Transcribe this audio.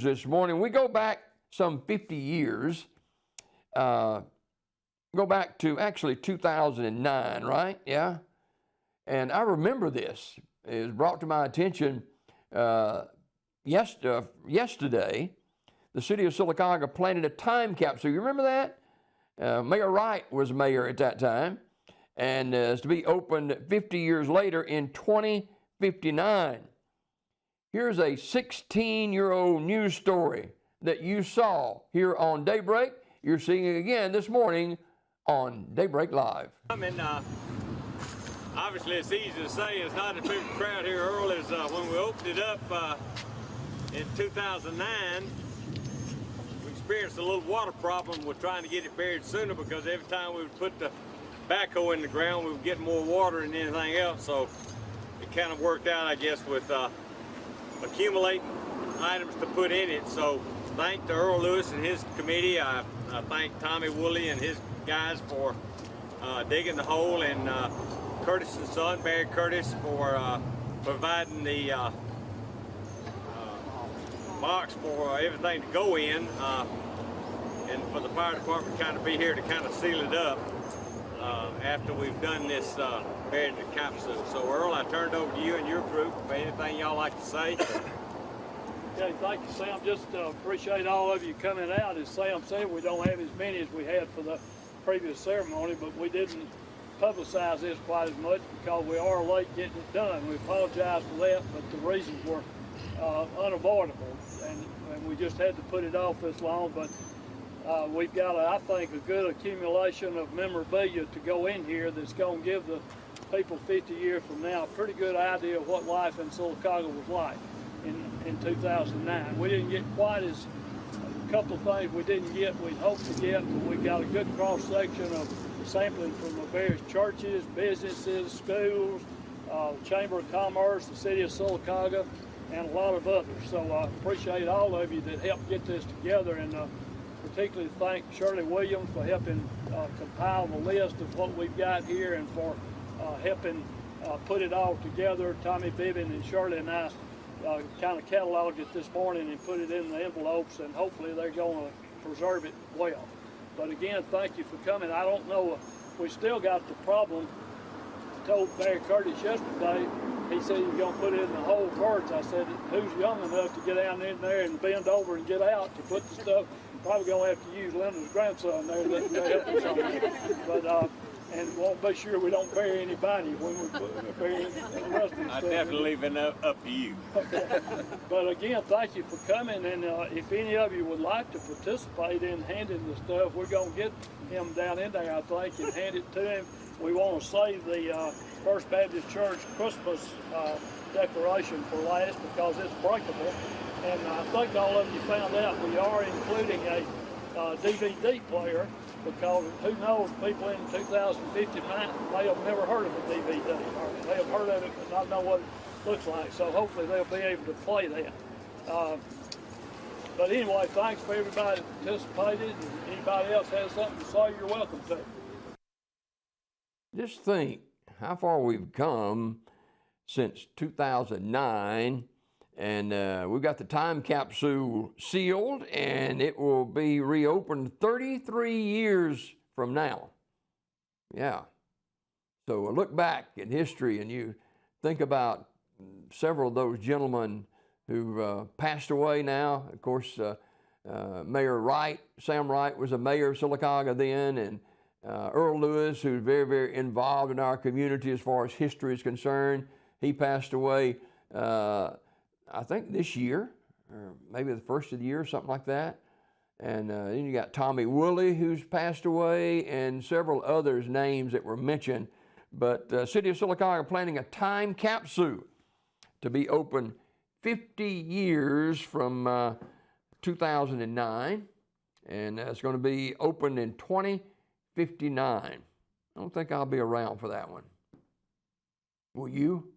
this morning. We go back some 50 years. Go back to actually 2009, right? Yeah. And I remember this. It was brought to my attention yesterday. The city of Sylacauga planted a time capsule. You remember that? Mayor Wright was mayor at that time, and is to be opened 50 years later in 2059. Here's a 16-year-old news story that you saw here on Daybreak. You're seeing it again this morning on Daybreak Live. Obviously it's easy to say, it's not a big crowd here, Earl, is when we opened it up in 2009, we experienced a little water problem with trying to get it buried sooner, because every time we would put the backhoe in the ground, we would get more water than anything else. So it kind of worked out, I guess, with accumulating items to put in it. So thank to Earl Lewis and his committee. I thank Tommy Woolley and his guys for digging the hole, and Curtis' son, Barry Curtis, for providing the box for everything to go in, and for the fire department to kind of be here to kind of seal it up after we've done this buried in the capsule. So Earl, I turn it over to you and your group for anything y'all like to say. Okay, thank you, Sam. Just appreciate all of you coming out. As Sam said, we don't have as many as we had for the previous ceremony, but we didn't publicize this quite as much because we are late getting it done. We apologize for that, but the reasons were unavoidable, and we just had to put it off this long. But we've got, I think, a good accumulation of memorabilia to go in here that's going to give the people 50 years from now a pretty good idea of what life in Sylacauga was like in 2009. We didn't get quite as, a couple of things we didn't get we'd hoped to get, but we got a good cross-section of sampling from the various churches, businesses, schools, Chamber of Commerce, the city of Sylacauga, and a lot of others. So I appreciate all of you that helped get this together, and particularly thank Shirley Williams for helping compile the list of what we've got here, and for helping put it all together. Tommy Bibbin and Shirley and I kind of cataloged it this morning and put it in the envelopes, and hopefully they're going to preserve it well. But again, thank you for coming. I don't know, we still got the problem. I told Barry Curtis yesterday, he said you're going to put it in the hole first. I said, who's young enough to get down in there and bend over and get out to put the stuff? Probably going to have to use Linda's grandson there to help us on that. But, and we'll be sure we don't bury anybody when we bury the rest of the stuff. I definitely leave it up to you. Okay. But again, thank you for coming, and if any of you would like to participate in handing the stuff, we're going to get him down in there, I think, and hand it to him. We want to save the First Baptist Church Christmas decoration for last because it's breakable. And I think all of you found out we are including a DVD player, because who knows, people in 2050 may have never heard of a DVD, or they have heard of it but not know what it looks like. So hopefully they'll be able to play that. But anyway, thanks for everybody that participated. And anybody else has something to say, you're welcome to. Just think how far we've come since 2009. And we've got the time capsule sealed, and it will be reopened 33 years from now. Yeah. So look back in history, and you think about several of those gentlemen who passed away now. Of course, Mayor Wright, Sam Wright, was a mayor of Sylacauga then, and Earl Lewis, who's very, very involved in our community as far as history is concerned. He passed away I think this year, or maybe the first of the year, something like that. And then you got Tommy Woolley, who's passed away, and several others' names that were mentioned. But City of Sylacauga planning a time capsule to be open 50 years from 2009, and it's going to be opened in 2059. I don't think I'll be around for that one. Will you?